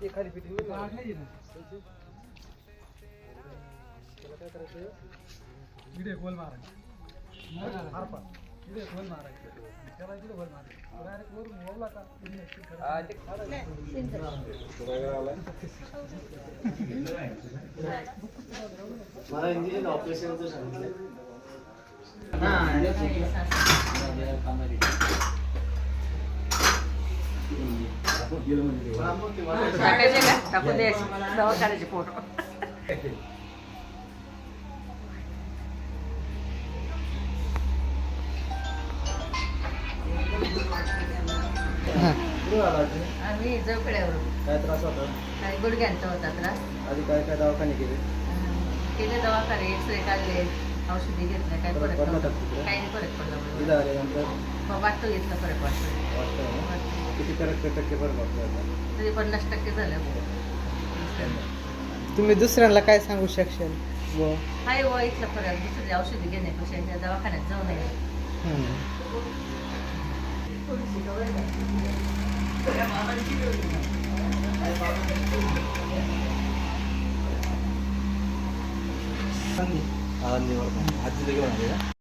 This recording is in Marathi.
खाली फिटिंग इकडे गोल मारायचा इकडे गोल मारायचं त्याला इकडे गोल मारायचं डायरेक्ट वरून ओवला का मला इंजिन ऑपरेशनचं सांगितलं टाकू दे दवाखान्याचे फोटो आम्ही चौकड्यावरून काय त्रास होता काही गुडघ्यांचा होता त्रास आधी काय काय दवाखाने केले केले दवाखाने एक्सरे काढले औषधी घेतले काही फरक पडला नव्हता. का तिकडे? काही नाही फरक पडला इथं मला. आल्यानंतर वाटतो घेतला फरक वाटतो वाटतं ना? किती टक्के फरक वाटतो आता? तरी 50% झालं तुम्ही दुसऱ्यांना काय सांगू शकशाल हाय व इथलं फरक दुसरी औषधी घेण्यापेक्षा त्या दवाखान्यात जाऊ नये आनंदीवर आजी घेऊन आले का